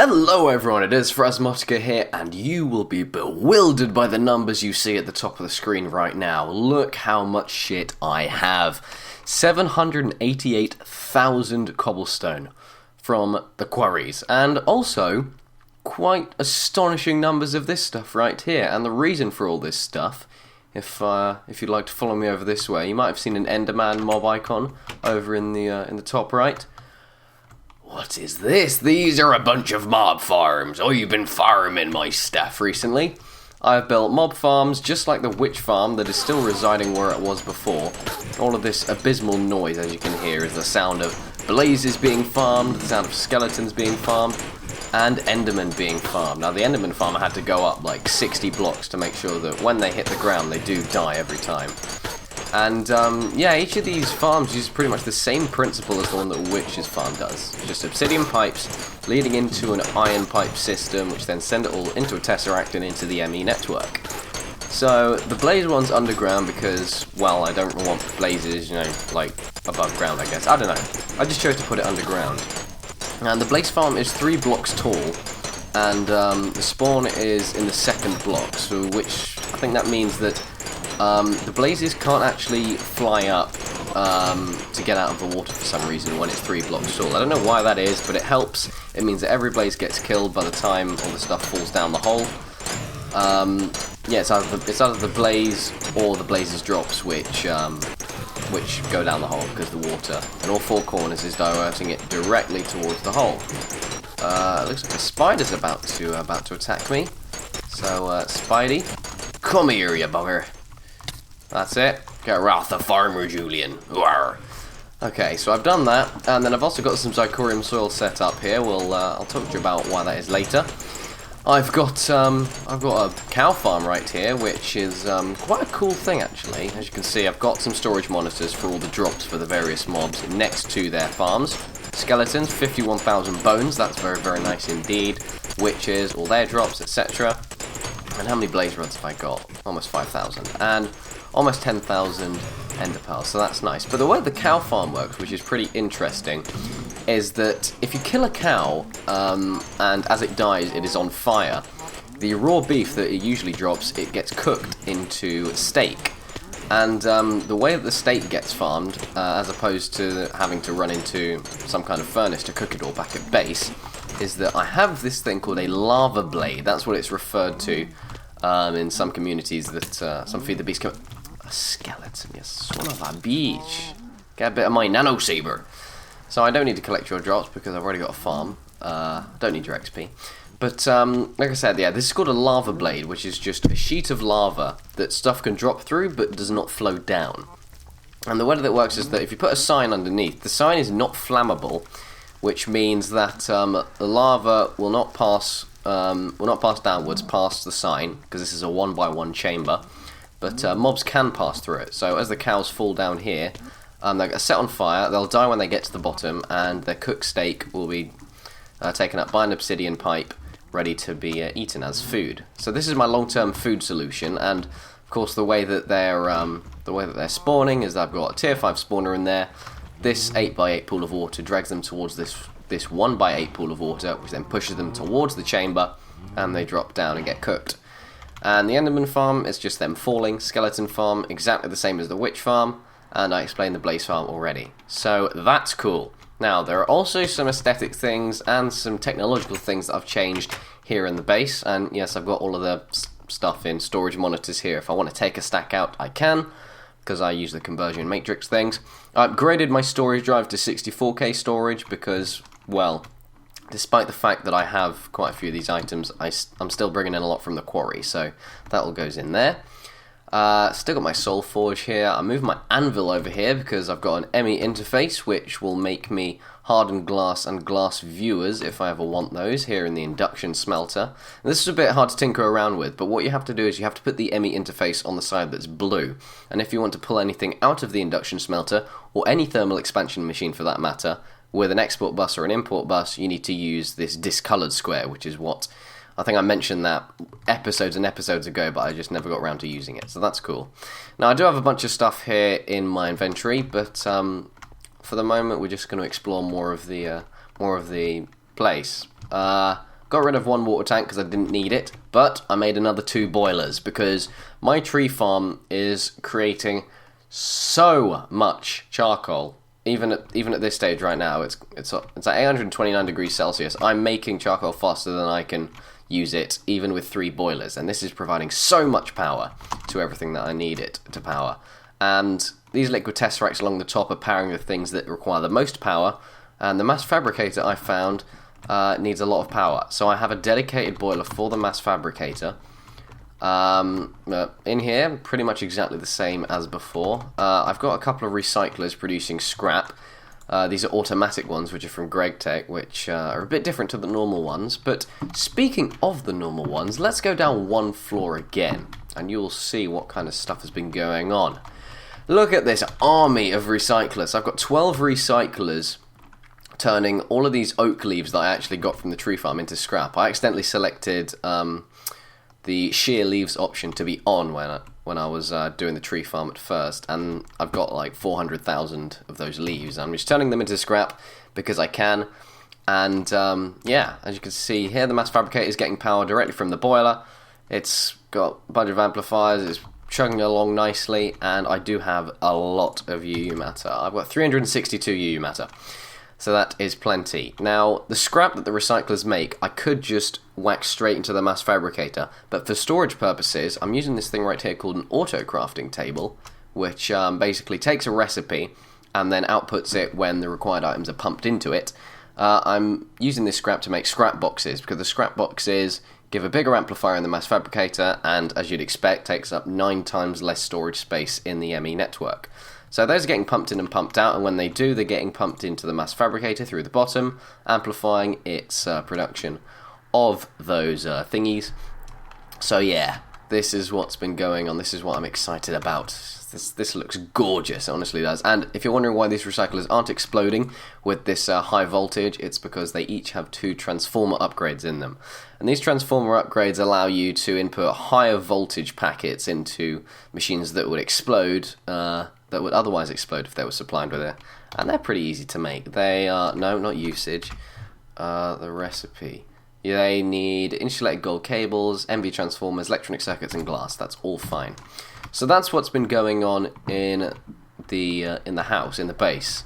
Hello everyone, it is Phrasmotica here, and you will be bewildered by the numbers you see at the top of the screen right now. Look how much shit I have. 788,000 cobblestone from the quarries, and also quite astonishing numbers of this stuff right here. And the reason for all this stuff, if you'd like to follow me over this way, you might have seen an Enderman mob icon over in the top right. What is this? These are a bunch of mob farms. Oh, you've been farming my stuff recently. I've built mob farms just like the witch farm that is still residing where it was before. All of this abysmal noise, as you can hear, is the sound of blazes being farmed, the sound of skeletons being farmed, and endermen being farmed. Now, the enderman farm had to go up like 60 blocks to make sure that when they hit the ground, they do die every time. And, yeah, each of these farms uses pretty much the same principle as the one that Witch's farm does. Just obsidian pipes leading into an iron pipe system, which then send it all into a tesseract and into the ME network. So, the blaze one's underground because, well, I don't want blazes, you know, like, above ground, I guess. I don't know. I just chose to put it underground. And the blaze farm is 3 blocks tall, and the spawn is in the 2nd block, so which, I think that means that the blazes can't actually fly up to get out of the water for some reason when it's 3 blocks tall. I don't know why that is, but it helps. It means that every blaze gets killed by the time all the stuff falls down the hole. Yeah, it's either the blaze or the blazes drops which go down the hole because the water in all 4 corners is diverting it directly towards the hole. It looks like a spider's about to attack me. So, Spidey, come here, you bugger. That's it. Get Wrath the farmer, Julian. Rawr. Okay, so I've done that, and then I've also got some Xycraft soil set up here. I'll talk to you about why that is later. I've got a cow farm right here, which is quite a cool thing actually. As you can see, I've got some storage monitors for all the drops for the various mobs next to their farms. Skeletons, 51,000 bones. That's very, very nice indeed. Witches, all their drops, etc. And how many blaze rods have I got? Almost 5,000. And almost 10,000 ender pearls, so that's nice. But the way the cow farm works, which is pretty interesting, is that if you kill a cow, and as it dies it is on fire, the raw beef that it usually drops, it gets cooked into steak. And the way that the steak gets farmed, as opposed to having to run into some kind of furnace to cook it all back at base, is that I have this thing called a lava blade. That's what it's referred to in some communities that some Feed the Beast come... A skeleton, you son of a bitch. Get a bit of my nano saber. So I don't need to collect your drops because I've already got a farm. Don't need your XP. But like I said, yeah, this is called a lava blade, which is just a sheet of lava that stuff can drop through but does not flow down. And the way that it works is that if you put a sign underneath, the sign is not flammable, which means that the lava will not pass downwards past the sign, because this is a 1x1 chamber. But mobs can pass through it. So as the cows fall down here, they get set on fire, they'll die when they get to the bottom, and their cooked steak will be taken up by an obsidian pipe, ready to be eaten as food. So this is my long-term food solution, and of course the way that they're spawning is that I've got a tier 5 spawner in there. This 8x8 pool of water drags them towards this 1x8 pool of water, which then pushes them towards the chamber, and they drop down and get cooked. And the Enderman farm is just them falling. Skeleton farm, exactly the same as the Witch farm, and I explained the Blaze farm already. So that's cool. Now, there are also some aesthetic things and some technological things that I've changed here in the base, and yes, I've got all of the stuff in storage monitors here. If I want to take a stack out, I can, because I use the conversion matrix things. I upgraded my storage drive to 64K storage because, well, despite the fact that I have quite a few of these items, I'm still bringing in a lot from the quarry, so that all goes in there. Still got my soul forge here. I moved my anvil over here because I've got an ME interface, which will make me hardened glass and glass viewers if I ever want those here in the induction smelter. And this is a bit hard to tinker around with, but what you have to do is you have to put the ME interface on the side that's blue. And if you want to pull anything out of the induction smelter, or any thermal expansion machine for that matter, with an export bus or an import bus, you need to use this discoloured square, which is what... I think I mentioned that episodes and episodes ago, but I just never got around to using it, so that's cool. Now, I do have a bunch of stuff here in my inventory, but for the moment, we're just going to explore more of the place. got rid of one water tank because I didn't need it, but I made another 2 boilers because my tree farm is creating so much charcoal. Even at this stage right now, it's at 829 degrees Celsius. I'm making charcoal faster than I can use it, even with 3 boilers, and this is providing so much power to everything that I need it to power. And these liquid tesseracts along the top are powering the things that require the most power, and the mass fabricator I found needs a lot of power. So I have a dedicated boiler for the mass fabricator. In here, pretty much exactly the same as before. I've got a couple of recyclers producing scrap. These are automatic ones, which are from GregTech, which are a bit different to the normal ones. But speaking of the normal ones, let's go down one floor again, and you'll see what kind of stuff has been going on. Look at this army of recyclers. I've got 12 recyclers turning all of these oak leaves that I actually got from the tree farm into scrap. I accidentally selected the sheer leaves option to be on when I was doing the tree farm at first, and I've got like 400,000 of those leaves. I'm just turning them into scrap because I can, and yeah, as you can see here, the mass fabricator is getting power directly from the boiler. It's got a bunch of amplifiers, it's chugging along nicely, and I do have a lot of UU matter. I've got 362 UU matter. So that is plenty. Now, the scrap that the recyclers make, I could just whack straight into the mass fabricator, but for storage purposes, I'm using this thing right here called an auto crafting table, which basically takes a recipe and then outputs it when the required items are pumped into it. I'm using this scrap to make scrap boxes, because the scrap boxes give a bigger amplifier in the mass fabricator, and as you'd expect, takes up 9 times less storage space in the ME network. So those are getting pumped in and pumped out, and when they do, they're getting pumped into the mass fabricator through the bottom, amplifying its production of those thingies. So yeah, this is what's been going on. This is what I'm excited about. This looks gorgeous, it honestly does. And if you're wondering why these recyclers aren't exploding with this high voltage, it's because they each have 2 transformer upgrades in them. And these transformer upgrades allow you to input higher voltage packets into machines that would explode, that would otherwise explode if they were supplied with it. And they're pretty easy to make. They are, no, not usage, the recipe. They need insulated gold cables, MV transformers, electronic circuits, and glass. That's all fine. So that's what's been going on in the house, in the base.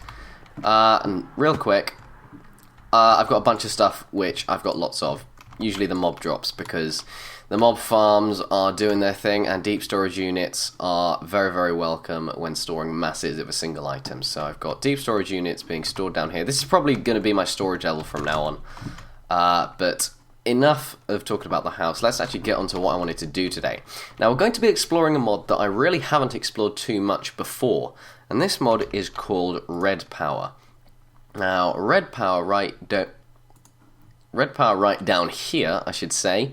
And real quick, I've got a bunch of stuff which I've got lots of. Usually the mob drops, because the mob farms are doing their thing, and deep storage units are very, very welcome when storing masses of a single item. So I've got deep storage units being stored down here. This is probably going to be my storage level from now on. But enough of talking about the house. Let's actually get on to what I wanted to do today. Now, we're going to be exploring a mod that I really haven't explored too much before, and this mod is called Redpower. Now, Redpower right down here, I should say.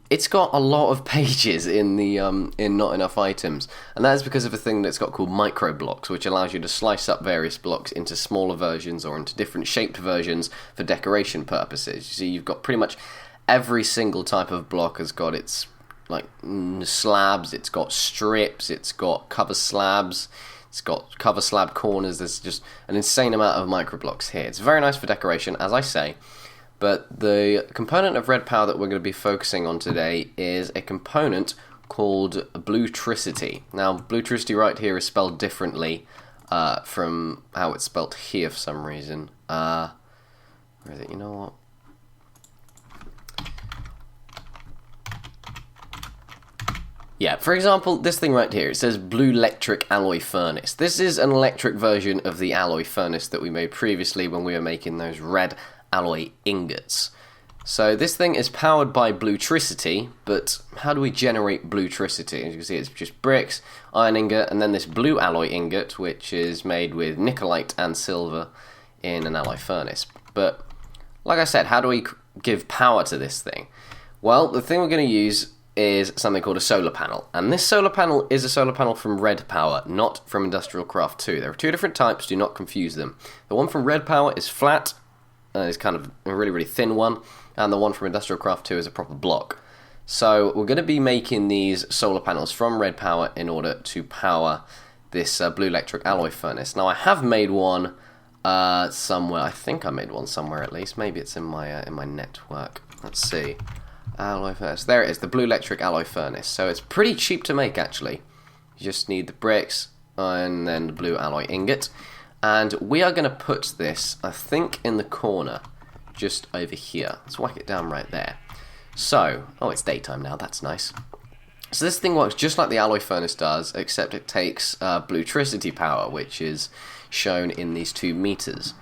It's got a lot of pages in the in Not Enough Items, and that is because of a thing that's got called micro blocks, which allows you to slice up various blocks into smaller versions or into different shaped versions for decoration purposes. You see, you've got pretty much every single type of block has got its like slabs, it's got strips, it's got cover slabs, it's got cover slab corners. There's just an insane amount of micro blocks here. It's very nice for decoration, as I say. But the component of Redpower that we're going to be focusing on today is a component called Bluetricity. Now, Bluetricity right here is spelled differently from how it's spelled here for some reason. Where is it? You know what? Yeah, for example, this thing right here, it says Blue Electric Alloy Furnace. This is an electric version of the alloy furnace that we made previously when we were making those red alloy ingots. So this thing is powered by Bluetricity, but how do we generate Bluetricity? As you can see, it's just bricks, iron ingot, and then this blue alloy ingot, which is made with nickelite and silver in an alloy furnace. But, like I said, how do we give power to this thing? Well, the thing we're going to use is something called a solar panel. And this solar panel is a solar panel from Redpower, not from Industrial Craft 2. There are 2 different types, do not confuse them. The one from Redpower is flat, is kind of a really, really thin one, and the one from Industrial Craft 2 is a proper block. So we're going to be making these solar panels from Redpower in order to power this Blue Electric Alloy Furnace. Now, I have made one somewhere. I think I made one somewhere at least. Maybe it's in my network. Let's see. Alloy furnace. There it is, the blue electric alloy furnace. So it's pretty cheap to make actually. You just need the bricks and then the blue alloy ingot. And we are going to put this, I think, in the corner, just over here. Let's whack it down right there. So, oh, it's daytime now, that's nice. So this thing works just like the alloy furnace does, except it takes bluetricity power, which is shown in these 2 meters.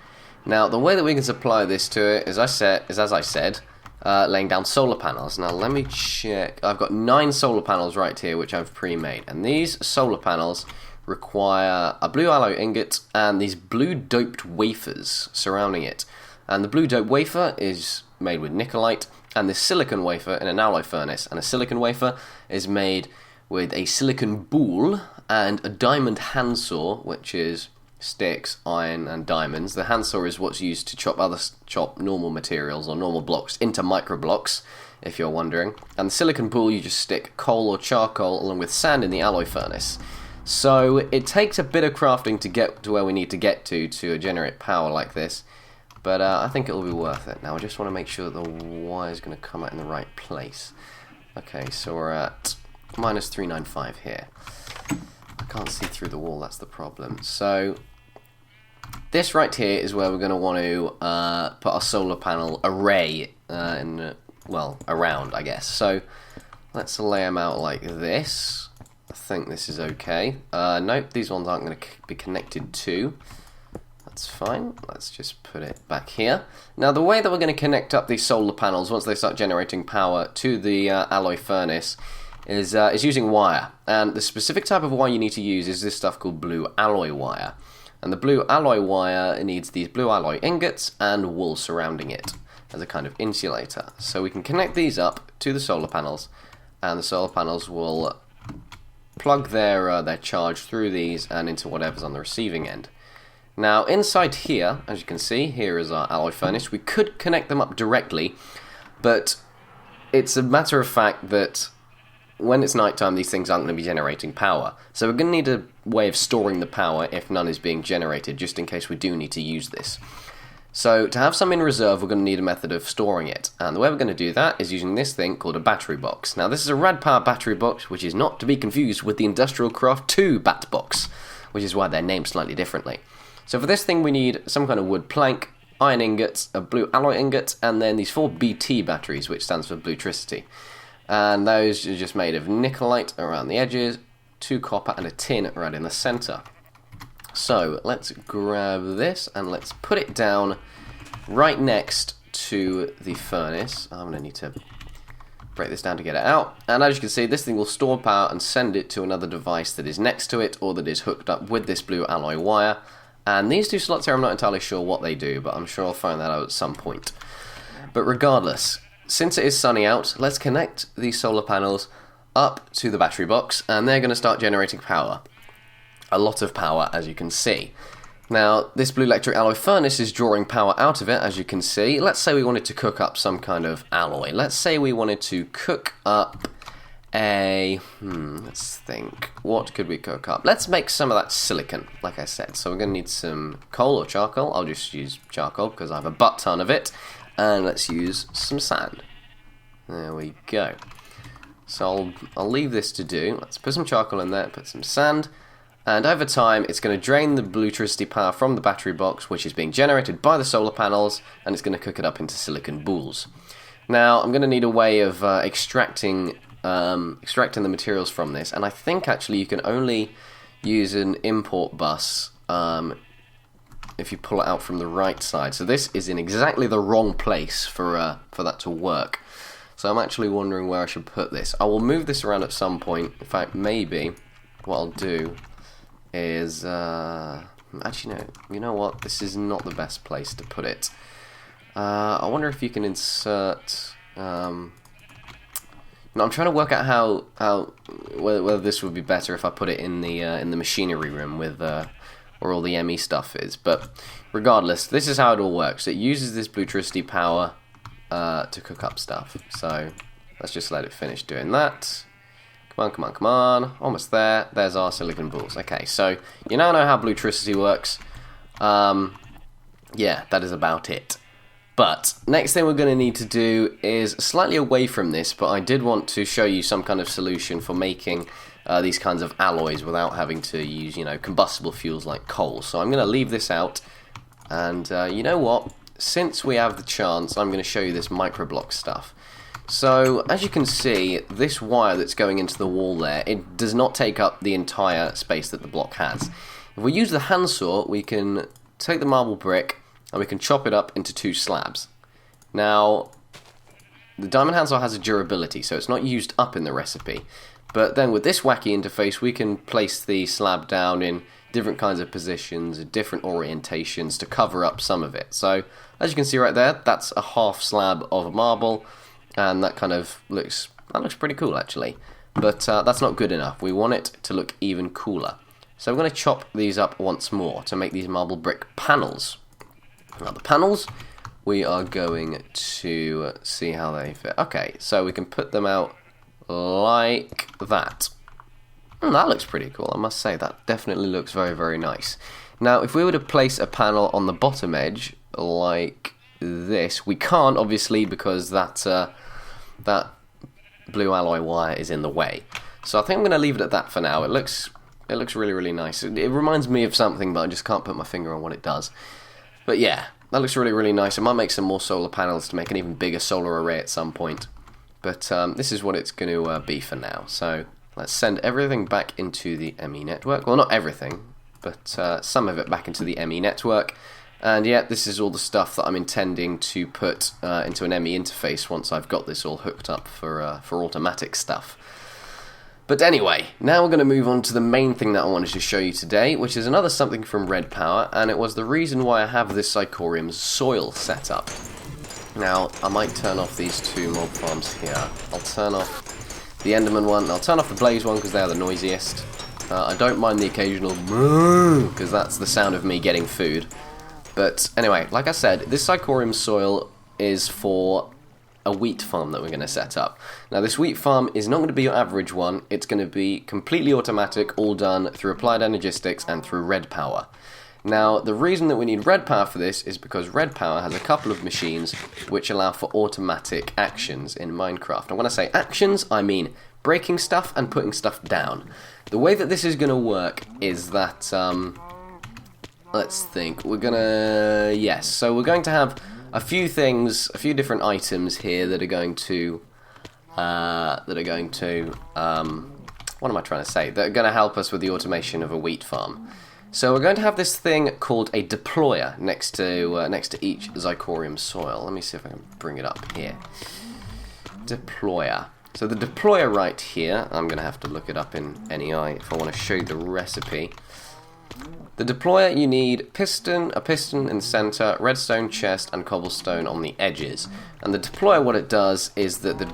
Now, the way that we can supply this to it is, as I said, laying down solar panels. Now, let me check. I've got 9 solar panels right here, which I've pre-made. And these solar panels require a blue alloy ingot and these blue doped wafers surrounding it. And the blue doped wafer is made with nickelite, and the silicon wafer in an alloy furnace. And a silicon wafer is made with a silicon boule and a diamond handsaw, which is sticks, iron, and diamonds. The handsaw is what's used to chop normal materials or normal blocks into micro blocks, if you're wondering. And the silicon boule, you just stick coal or charcoal along with sand in the alloy furnace. So it takes a bit of crafting to get to where we need to get to generate power like this, but I think it'll be worth it. Now I just want to make sure that the wire is going to come out in the right place. Okay, so we're at minus 395 here. I can't see through the wall, that's the problem. So this right here is where we're going to want to put our solar panel array around, I guess. So let's lay them out like this. I think this is okay. Nope, these ones aren't going to be connected to. That's fine. Let's just put it back here. Now, the way that we're going to connect up these solar panels once they start generating power to the alloy furnace is using wire. And the specific type of wire you need to use is this stuff called blue alloy wire. And the blue alloy wire needs these blue alloy ingots and wool surrounding it as a kind of insulator. So we can connect these up to the solar panels, and the solar panels will plug their charge through these and into whatever's on the receiving end. Now inside here, as you can see, here is our alloy furnace. We could connect them up directly, but it's a matter of fact that when it's nighttime, these things aren't going to be generating power. So we're going to need a way of storing the power if none is being generated, just in case we do need to use this. So to have some in reserve, we're going to need a method of storing it. And the way we're going to do that is using this thing called a battery box. Now this is a Redpower battery box, which is not to be confused with the Industrial Craft 2 bat box, which is why they're named slightly differently. So for this thing we need some kind of wood plank, iron ingots, a blue alloy ingot, and then these 4 BT batteries, which stands for bluetricity. And those are just made of nickelite around the edges, 2 copper, and a tin right in the center. So let's grab this and let's put it down right next to the furnace. I'm going to need to break this down to get it out. And as you can see, this thing will store power and send it to another device that is next to it or that is hooked up with this blue alloy wire. And these 2 slots here, I'm not entirely sure what they do, but I'm sure I'll find that out at some point. But regardless, since it is sunny out, let's connect these solar panels up to the battery box, and they're going to start generating power. A lot of power, as you can see. Now, this blue electric alloy furnace is drawing power out of it, as you can see. Let's say we wanted to cook up some kind of alloy. Let's say we wanted to cook up let's think. What could we cook up? Let's make some of that silicon, like I said. So we're going to need some coal or charcoal. I'll just use charcoal because I have a butt ton of it. And let's use some sand. There we go. So I'll leave this to do. Let's put some charcoal in there, put some sand. And over time, it's going to drain the bluetricity power from the battery box, which is being generated by the solar panels, and it's going to cook it up into silicon boules. Now, I'm going to need a way of extracting the materials from this, and I think actually you can only use an import bus if you pull it out from the right side. So this is in exactly the wrong place for that to work. So I'm actually wondering where I should put this. I will move this around at some point. In fact, maybe what I'll do is actually no. You know what? This is not the best place to put it. I wonder if you can insert. No, I'm trying to work out whether this would be better if I put it in the machinery room with where all the ME stuff is. But regardless, this is how it all works. It uses this bluetricity power to cook up stuff. So let's just let it finish doing that. Come on, come on, come on. Almost there. There's our silicon balls. Okay, so you now know how bluetricity works. yeah, that is about it. But next thing we're going to need to do is slightly away from this, but I did want to show you some kind of solution for making these kinds of alloys without having to use, combustible fuels like coal. So I'm going to leave this out, and you know what? Since we have the chance, I'm going to show you this microblock stuff. So, as you can see, this wire that's going into the wall there, it does not take up the entire space that the block has. If we use the handsaw, we can take the marble brick, and we can chop it up into 2 slabs. Now, the diamond handsaw has a durability, so it's not used up in the recipe. But then with this wacky interface, we can place the slab down in different kinds of positions, different orientations to cover up some of it. So, as you can see right there, that's a half slab of marble, and that kind of looks pretty cool actually. But that's not good enough. We want it to look even cooler. So we're going to chop these up once more to make these marble brick panels. Now the panels, we are going to see how they fit. Okay, so we can put them out like that. That looks pretty cool, I must say. That definitely looks very, very nice. Now, if we were to place a panel on the bottom edge like this, we can't, obviously, because that blue alloy wire is in the way. So I think I'm going to leave it at that for now. It looks really, really nice. It reminds me of something, but I just can't put my finger on what it does. But yeah, that looks really, really nice. I might make some more solar panels to make an even bigger solar array at some point. But this is what it's going to be for now. So let's send everything back into the ME network. Well, not everything, but some of it back into the ME network. And yeah, this is all the stuff that I'm intending to put into an ME interface once I've got this all hooked up for automatic stuff. But anyway, now we're going to move on to the main thing that I wanted to show you today, which is another something from Redpower, and it was the reason why I have this Xycraft soil set up. Now, I might turn off these 2 mob farms here. I'll turn off the Enderman one, and I'll turn off the Blaze one because they are the noisiest. I don't mind the occasional moo, because that's the sound of me getting food. But anyway, like I said, this Xycraft soil is for a wheat farm that we're going to set up. Now this wheat farm is not going to be your average one, it's going to be completely automatic, all done through Applied Energistics and through Redpower. Now the reason that we need Redpower for this is because Redpower has a couple of machines which allow for automatic actions in Minecraft. And when I say actions, I mean breaking stuff and putting stuff down. The way that this is going to work is that, let's think, we're going to have a few things, a few different items here that are going to, what am I trying to say? That are going to help us with the automation of a wheat farm. So we're going to have this thing called a deployer next to each Xycraft soil. Let me see if I can bring it up here. Deployer. So the deployer right here, I'm going to have to look it up in NEI if I want to show you the recipe. The deployer, you need a piston in the center, redstone chest, and cobblestone on the edges. And the deployer, what it does is that in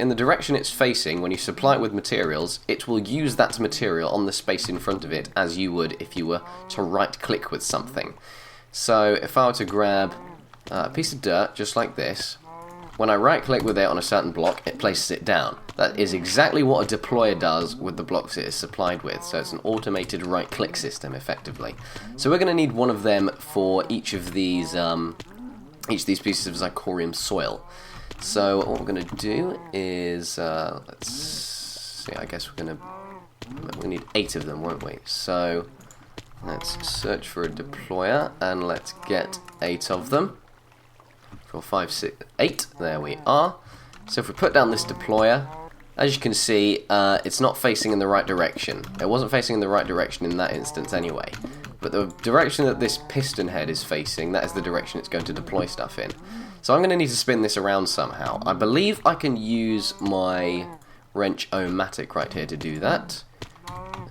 the direction it's facing, when you supply it with materials, it will use that material on the space in front of it as you would if you were to right-click with something. So if I were to grab a piece of dirt, just like this, when I right-click with it on a certain block, it places it down. That is exactly what a deployer does with the blocks it is supplied with. So it's an automated right-click system, effectively. So we're going to need one of them for each of these pieces of Xycraft soil. So what we're going to do is, let's see, I guess we need 8 of them, won't we? So let's search for a deployer, and let's get 8 of them. 4, 5, 6, 8. There we are. So if we put down this deployer, as you can see, it's not facing in the right direction. It wasn't facing in the right direction in that instance anyway. But the direction that this piston head is facing, that is the direction it's going to deploy stuff in. So I'm going to need to spin this around somehow. I believe I can use my wrench-o-matic right here to do that.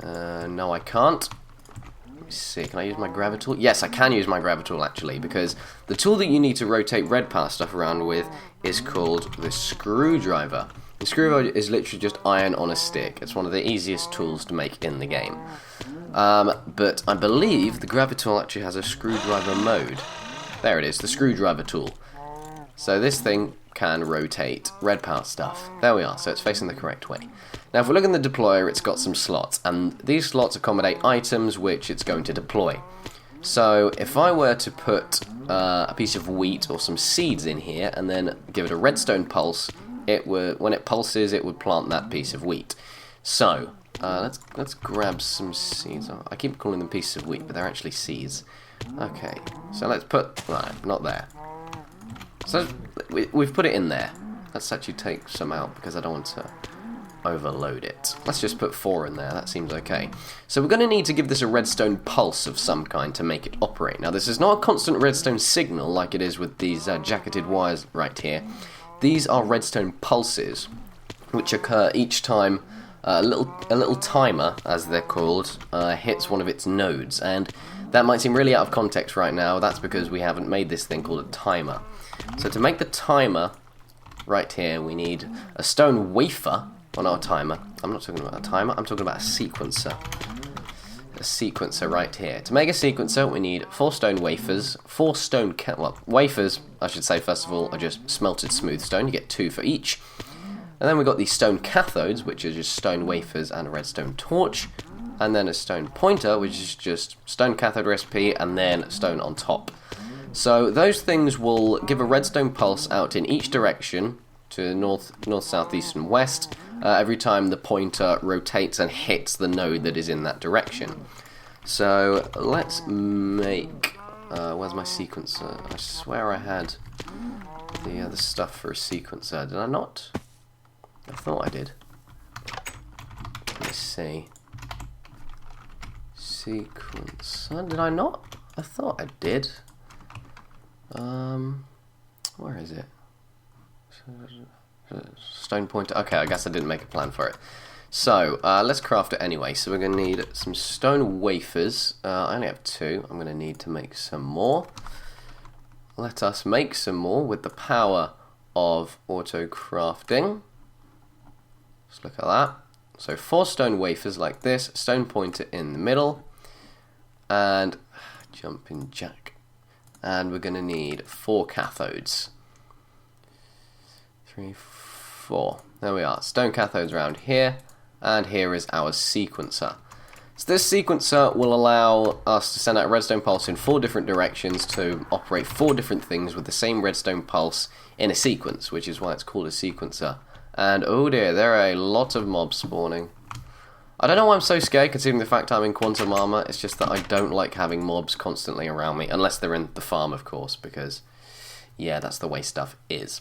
No, I can't. See, can I use my gravitool? Yes, I can use my gravitool actually, because the tool that you need to rotate Redpower stuff around with is called the screwdriver. The screwdriver is literally just iron on a stick. It's one of the easiest tools to make in the game. But I believe the gravitool actually has a screwdriver mode. There it is, the screwdriver tool. So this thing can rotate Redpower stuff. There we are, so it's facing the correct way. Now if we look in the deployer, it's got some slots, and these slots accommodate items which it's going to deploy. So if I were to put a piece of wheat or some seeds in here and then give it a redstone pulse, it would, when it pulses, it would plant that piece of wheat. So let's grab some seeds. I keep calling them pieces of wheat, but they're actually seeds. Okay, so let's put, right, not there. So we've put it in there. Let's actually take some out because I don't want to overload it. Let's just put 4 in there, that seems okay. So we're going to need to give this a redstone pulse of some kind to make it operate. Now this is not a constant redstone signal like it is with these jacketed wires right here. These are redstone pulses which occur each time a little timer, as they're called, hits one of its nodes, and that might seem really out of context right now. That's because we haven't made this thing called a timer. So to make the timer right here, we need a stone wafer on our timer. I'm not talking about a timer, I'm talking about a sequencer. A sequencer right here. To make a sequencer, we need 4 stone wafers, 4 stone wafers, I should say, first of all, are just smelted smooth stone. You get 2 for each. And then we've got these stone cathodes, which are just stone wafers and a redstone torch. And then a stone pointer, which is just stone cathode recipe and then stone on top. So those things will give a redstone pulse out in each direction to north, south, east, and west every time the pointer rotates and hits the node that is in that direction. So let's make... where's my sequencer? I swear I had the stuff for a sequencer. Did I not? I thought I did. Let's see. Sequencer. Did I not? I thought I did. Where is it? Stone pointer. Okay, I guess I didn't make a plan for it. So, let's craft it anyway. So we're going to need some stone wafers. I only have 2. I'm going to need to make some more. Let us make some more with the power of auto crafting. Just look at that. So 4 stone wafers like this, stone pointer in the middle, and jumping jack. And we're going to need 4 cathodes. 3, 4. There we are. Stone cathodes around here, and here is our sequencer. So this sequencer will allow us to send out a redstone pulse in 4 different directions to operate 4 different things with the same redstone pulse in a sequence, which is why it's called a sequencer. And oh dear, there are a lot of mobs spawning. I don't know why I'm so scared considering the fact I'm in quantum armor. It's just that I don't like having mobs constantly around me, unless they're in the farm, of course, because yeah, that's the way stuff is.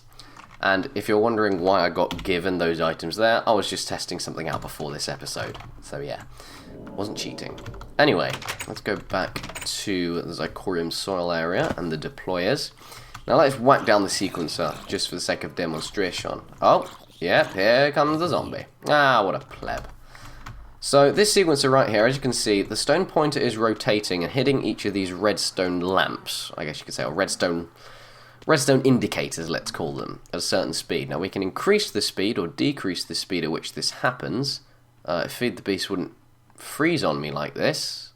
And if you're wondering why I got given those items there, I was just testing something out before this episode. So yeah, wasn't cheating. Anyway, let's go back to the Xycorium soil area and the deployers. Now let's whack down the sequencer, just for the sake of demonstration. Oh, yeah, here comes the zombie. Ah, what a pleb. So this sequencer right here, as you can see, the stone pointer is rotating and hitting each of these redstone lamps, I guess you could say, or redstone indicators, let's call them, at a certain speed. Now we can increase the speed or decrease the speed at which this happens. If Feed the Beast wouldn't freeze on me like this.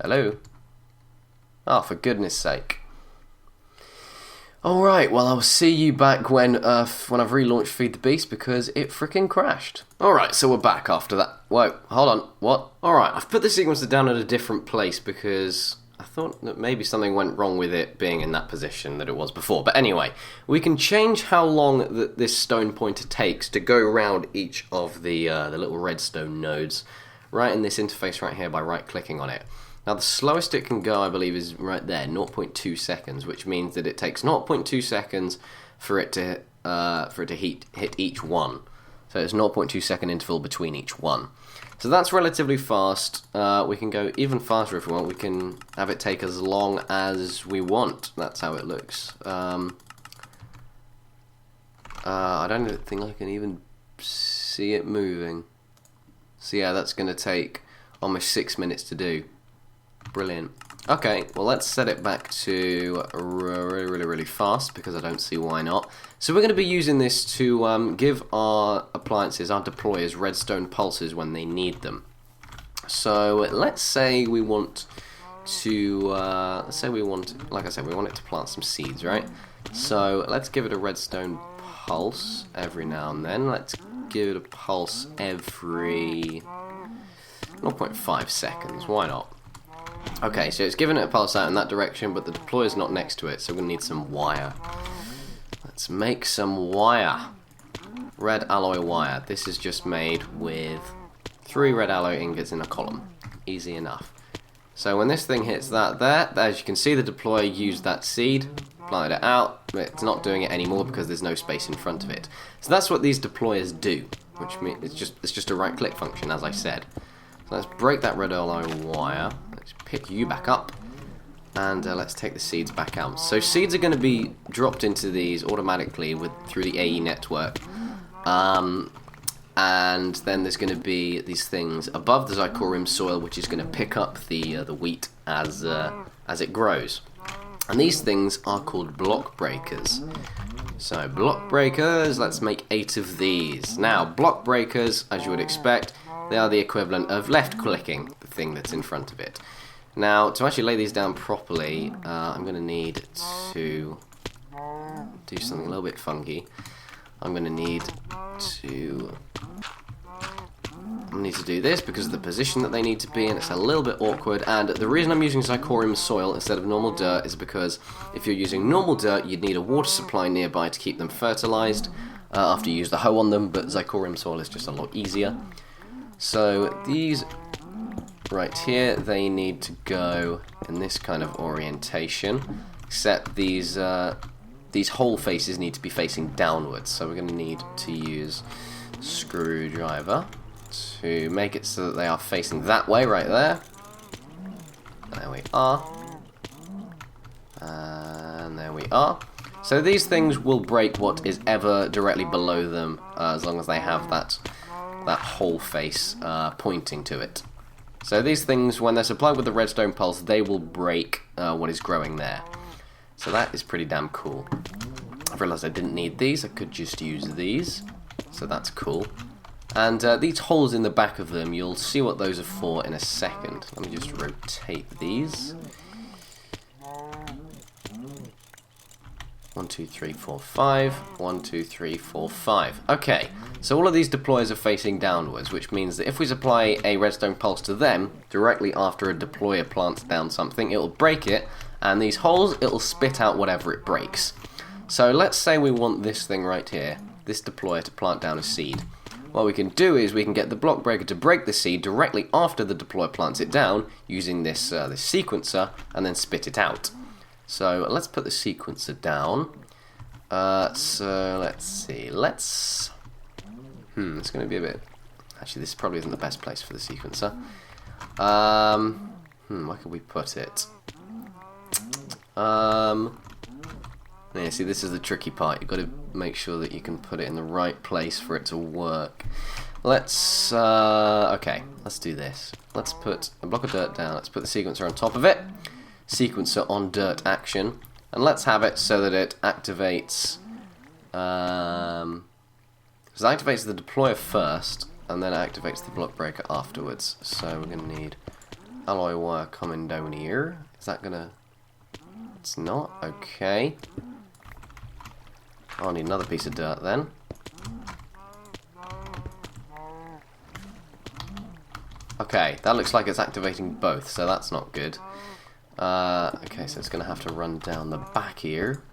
Hello? Oh, for goodness sake. Alright, well I'll see you back when I've relaunched Feed the Beast because it frickin' crashed. Alright, so we're back after that. Whoa, hold on, what? Alright, I've put the sequencer down at a different place because I thought that maybe something went wrong with it being in that position that it was before. But anyway, we can change how long this stone pointer takes to go around each of the little redstone nodes right in this interface right here by right-clicking on it. Now the slowest it can go, I believe, is right there, 0.2 seconds, which means that it takes 0.2 seconds for it to hit each one. So it's 0.2 second interval between each one. So that's relatively fast. We can go even faster if we want. We can have it take as long as we want. That's how it looks. I don't think I can even see it moving. So yeah, that's going to take almost 6 minutes to do. Brilliant. Okay, well let's set it back to really fast because I don't see why not. So we're going to be using this to give our appliances, our deployers, redstone pulses when they need them. So let's say we want to, like I said, we want it to plant some seeds, right? So let's give it a redstone pulse every now and then. Let's give it a pulse every 0.5 seconds. Why not? Okay, so it's given it a pulse out in that direction, but the deployer's not next to it, so we're going to need some wire. Let's make some wire. Red alloy wire. This is just made with 3 red alloy ingots in a column. Easy enough. So when this thing hits that there, as you can see, the deployer used that seed, planted it out. It's not doing it anymore because there's no space in front of it. So that's what these deployers do, which means it's just a right-click function, as I said. So let's break that red alloy wire. Let's pick you back up, and let's take the seeds back out. So seeds are going to be dropped into these automatically through the AE network. And then there's going to be these things above the Xycraft soil, which is going to pick up the wheat as it grows. And these things are called block breakers. So block breakers, let's make 8 of these. Now, block breakers, as you would expect, they are the equivalent of left-clicking the thing that's in front of it. Now, to actually lay these down properly, I'm going to need to do something a little bit funky. I'm going to need to do this because of the position that they need to be in. It's a little bit awkward, and the reason I'm using Xycraft soil instead of normal dirt is because if you're using normal dirt, you'd need a water supply nearby to keep them fertilized after you use the hoe on them, but Xycraft soil is just a lot easier. So these right here, they need to go in this kind of orientation, except these hole faces need to be facing downwards, so we're going to need to use a screwdriver to make it so that they are facing that way right there. There we are. And there we are. So these things will break what is ever directly below them as long as they have that hole face pointing to it. So these things, when they're supplied with the redstone pulse, they will break what is growing there. So that is pretty damn cool. I realised I didn't need these, I could just use these. So that's cool. And these holes in the back of them, you'll see what those are for in a second. Let me just rotate these. 1, 2, 3, 4, 5. 1, 2, 3, 4, 5. Okay, so all of these deployers are facing downwards, which means that if we supply a redstone pulse to them, directly after a deployer plants down something, it will break it, and these holes, it will spit out whatever it breaks. So let's say we want this thing right here, this deployer, to plant down a seed. What we can do is we can get the block breaker to break the seed directly after the deployer plants it down, using this sequencer, and then spit it out. So let's put the sequencer down. So let's see. It's going to be a bit. Actually, this probably isn't the best place for the sequencer. Where could we put it? Yeah, see, this is the tricky part. You've got to make sure that you can put it in the right place for it to work. Okay, let's do this. Let's put a block of dirt down. Let's put the sequencer on top of it. Sequencer on dirt action. And let's have it so that it activates... because it activates the deployer first, and then it activates the block breaker afterwards. So we're going to need alloy wire coming down here. Is that going to... It's not? Okay. I'll need another piece of dirt then. Okay, that looks like it's activating both, so that's not good. Okay, so it's going to have to run down the back here.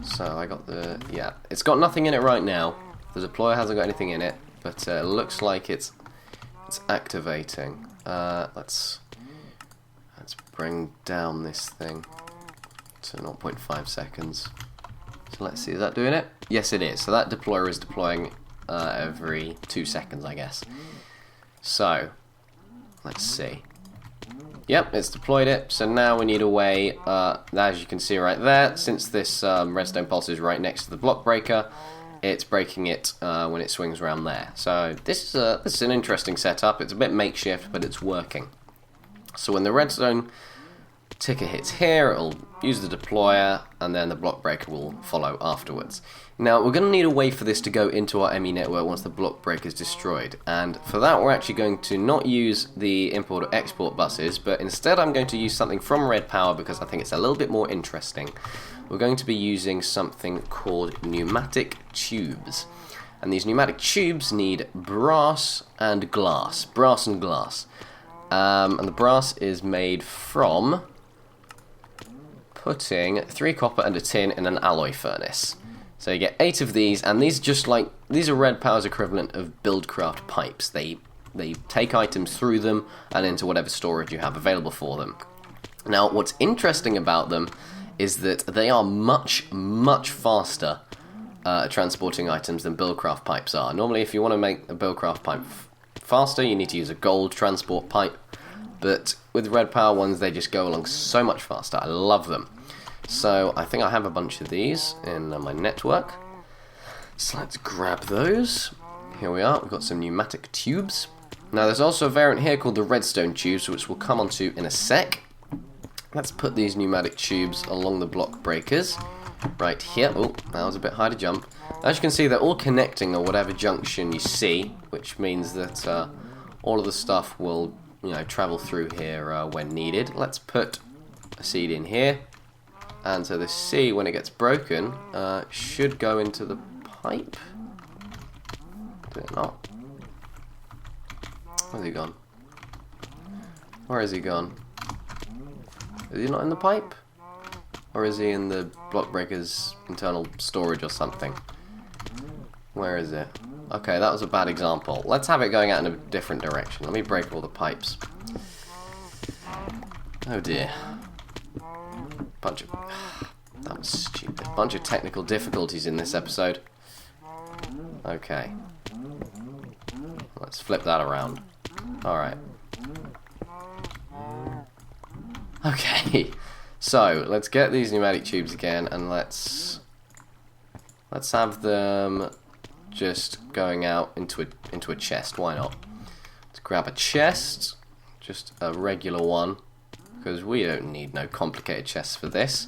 So I got the... Yeah, it's got nothing in it right now. The deployer hasn't got anything in it, but it looks like it's activating. Let's bring down this thing to 0.5 seconds. So let's see, is that doing it? Yes, it is. So that deployer is deploying every 2 seconds, I guess. So, let's see. Yep, it's deployed it. So now we need a way, as you can see right there, since this redstone pulse is right next to the block breaker, it's breaking it when it swings around there. So this is an interesting setup. It's a bit makeshift, but it's working. So when the redstone ticker hits here, it'll use the deployer, and then the block breaker will follow afterwards. Now, we're going to need a way for this to go into our ME network once the block breaker is destroyed, and for that we're actually going to not use the import or export buses, but instead I'm going to use something from Redpower because I think it's a little bit more interesting. We're going to be using something called pneumatic tubes, and these pneumatic tubes need brass and glass. And the brass is made from putting 3 copper and a tin in an alloy furnace. So you get 8 of these, and these are Redpower's equivalent of Buildcraft pipes. They take items through them and into whatever storage you have available for them. Now, what's interesting about them is that they are much, much faster transporting items than Buildcraft pipes are. Normally, if you want to make a Buildcraft pipe faster, you need to use a gold transport pipe. But with Redpower ones, they just go along so much faster. I love them. So I think I have a bunch of these in my network. So let's grab those. Here we are. We've got some pneumatic tubes. Now there's also a variant here called the redstone tubes, which we'll come onto in a sec. Let's put these pneumatic tubes along the block breakers. Right here. Oh, that was a bit high to jump. As you can see, they're all connecting at whatever junction you see, which means that all of the stuff will, travel through here when needed. Let's put a seed in here, and so the C, when it gets broken, should go into the pipe. Did it not? Where's he gone? Where is he gone? Is he not in the pipe? Or is he in the block breaker's internal storage or something? Where is it? Okay, that was a bad example. Let's have it going out in a different direction. Let me break all the pipes. Oh dear. That was stupid. Bunch of technical difficulties in this episode. Okay. Let's flip that around. Alright. Okay. So, let's get these pneumatic tubes again, and let's have them just going out into a chest. Why not? Let's grab a chest, just a regular one, because we don't need no complicated chests for this.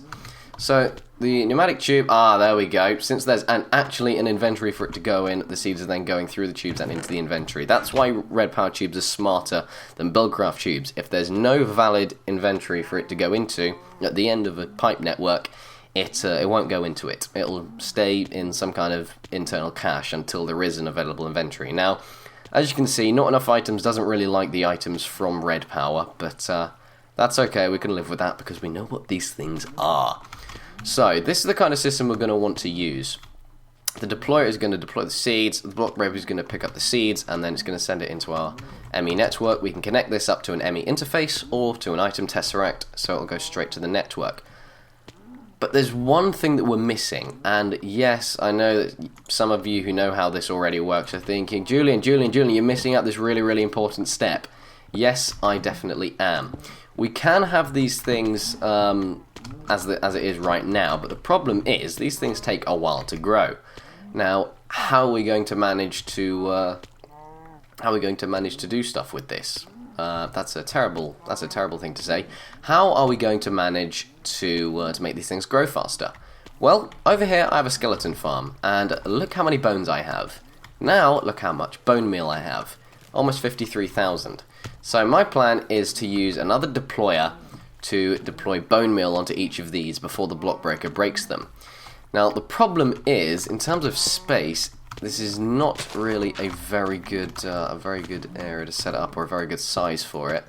So the pneumatic tube, there we go. Since there's actually an inventory for it to go in, the seeds are then going through the tubes and into the inventory. That's why Redpower tubes are smarter than Buildcraft tubes. If there's no valid inventory for it to go into, at the end of a pipe network, it won't go into it. It'll stay in some kind of internal cache until there is an available inventory. Now, as you can see, Not Enough Items doesn't really like the items from Redpower, but that's okay, we can live with that because we know what these things are. So, this is the kind of system we're going to want to use. The deployer is going to deploy the seeds, the block breaker is going to pick up the seeds, and then it's going to send it into our ME network. We can connect this up to an ME interface or to an item tesseract, so it'll go straight to the network. But there's one thing that we're missing, and yes, I know that some of you who know how this already works are thinking, Julian, you're missing out this really, really important step. Yes, I definitely am. We can have these things as it is right now, but the problem is these things take a while to grow. Now, how are we going to manage to do stuff with this? That's a terrible thing to say. How are we going to manage to make these things grow faster? Well, over here I have a skeleton farm, and look how many bones I have. Now, look how much bone meal I have. Almost 53,000. So my plan is to use another deployer to deploy bone meal onto each of these before the block breaker breaks them. Now, the problem is, in terms of space, this is not really a very good area to set it up, or a very good size for it,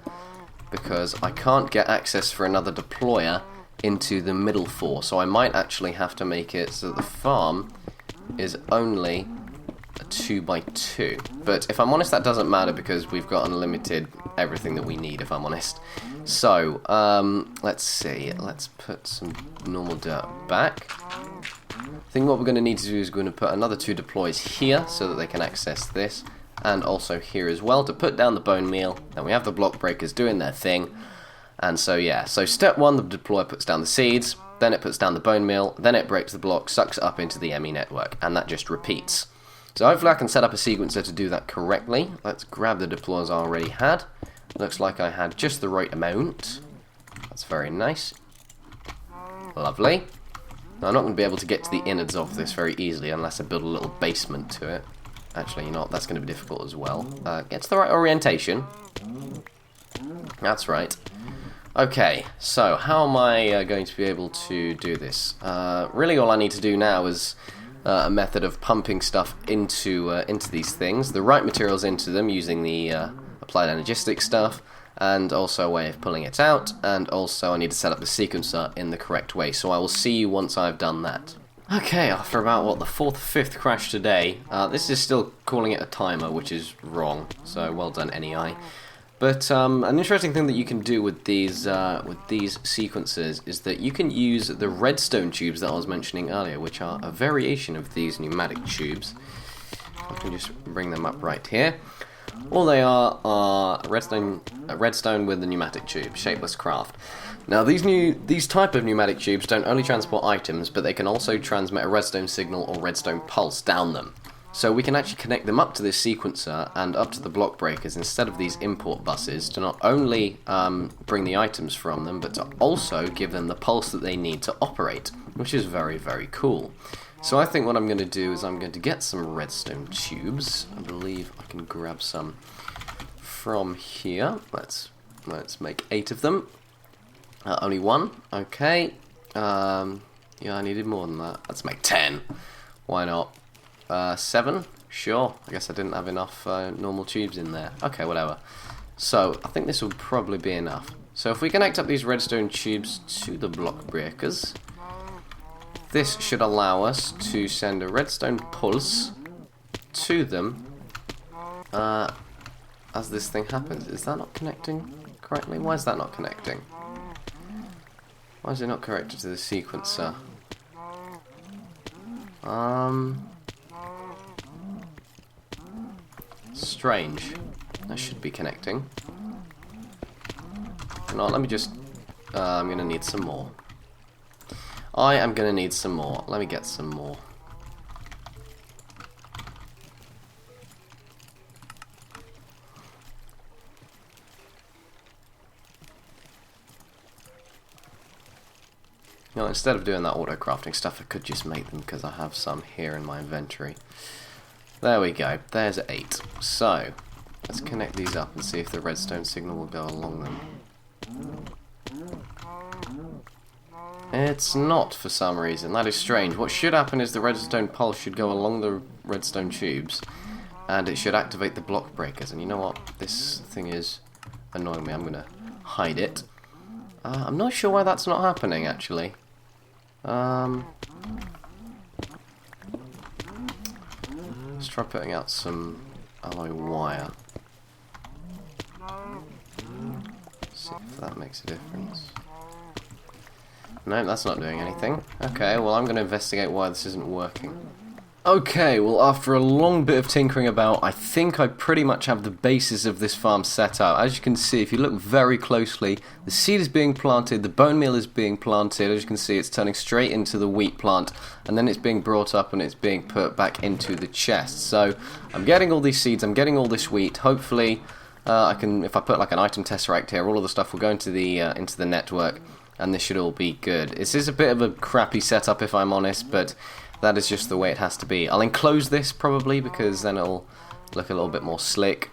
because I can't get access for another deployer into the middle 4, so I might actually have to make it so that the farm is only a 2x2. But if I'm honest, that doesn't matter because we've got unlimited everything that we need, if I'm honest. So, let's see. Let's put some normal dirt back. I think what we're going to need to do is we're going to put another 2 deploys here so that they can access this, and also here as well to put down the bone meal. Then we have the block breakers doing their thing. And so yeah, so step 1, the deployer puts down the seeds, then it puts down the bone meal, then it breaks the block, sucks it up into the ME network, and that just repeats. So hopefully I can set up a sequencer to do that correctly. Let's grab the deployers I already had. Looks like I had just the right amount. That's very nice. Lovely. Now I'm not going to be able to get to the innards of this very easily unless I build a little basement to it. Actually, you know what, that's going to be difficult as well. Get to the right orientation. That's right. Okay, so how am I going to be able to do this? Really all I need to do now is a method of pumping stuff into these things, the right materials into them using the Applied Energistics stuff, and also a way of pulling it out, and also I need to set up the sequencer in the correct way, so I will see you once I've done that. Okay, after about, what, the 4th or 5th crash today, this is still calling it a timer, which is wrong, so well done NEI. But an interesting thing that you can do with these sequences is that you can use the redstone tubes that I was mentioning earlier, which are a variation of these pneumatic tubes. I can just bring them up right here. All they are redstone with the pneumatic tube, shapeless craft. Now these type of pneumatic tubes don't only transport items, but they can also transmit a redstone signal or redstone pulse down them. So we can actually connect them up to this sequencer and up to the block breakers instead of these import buses to not only bring the items from them, but to also give them the pulse that they need to operate, which is very, very cool. So I think what I'm going to do is I'm going to get some redstone tubes. I believe I can grab some from here. Let's make 8 of them. Only 1. Okay. Yeah, I needed more than that. Let's make 10. Why not? 7? Sure. I guess I didn't have enough normal tubes in there. Okay, whatever. So I think this will probably be enough. So if we connect up these redstone tubes to the block breakers, this should allow us to send a redstone pulse to them as this thing happens. Is that not connecting correctly? Why is that not connecting? Why is it not connected to the sequencer? Strange. That should be connecting. No, let me just... I'm going to need some more. I am going to need some more. Let me get some more. You know, instead of doing that auto-crafting stuff, I could just make them because I have some here in my inventory. There we go. There's 8. So, let's connect these up and see if the redstone signal will go along them. It's not for some reason. That is strange. What should happen is the redstone pulse should go along the redstone tubes, and it should activate the block breakers. And you know what? This thing is annoying me. I'm going to hide it. I'm not sure why that's not happening, actually. Let's try putting out some alloy wire. See if that makes a difference. No, that's not doing anything. Okay, well I'm going to investigate why this isn't working. Okay, well after a long bit of tinkering about, I think I pretty much have the basis of this farm set up. As you can see, if you look very closely, the seed is being planted, the bone meal is being planted. As you can see, it's turning straight into the wheat plant, and then it's being brought up and it's being put back into the chest. So I'm getting all these seeds, I'm getting all this wheat. Hopefully I can, if I put like an item tesseract here, all of the stuff will go into the network, and this should all be good. This is a bit of a crappy setup if I'm honest, but that is just the way it has to be. I'll enclose this probably because then it'll look a little bit more slick.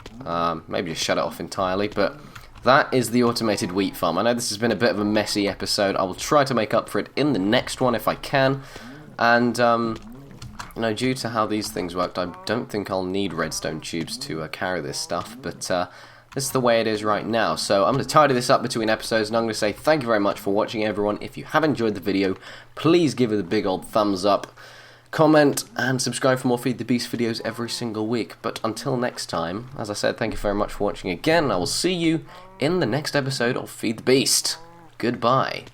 Maybe just shut it off entirely, but that is the automated wheat farm. I know this has been a bit of a messy episode. I will try to make up for it in the next one if I can. And, you know, due to how these things worked, I don't think I'll need redstone tubes to carry this stuff, but this is the way it is right now. So I'm going to tidy this up between episodes, and I'm going to say thank you very much for watching, everyone. If you have enjoyed the video, please give it a big old thumbs up, comment, and subscribe for more Feed the Beast videos every single week. But until next time, as I said, thank you very much for watching again, and I will see you in the next episode of Feed the Beast. Goodbye.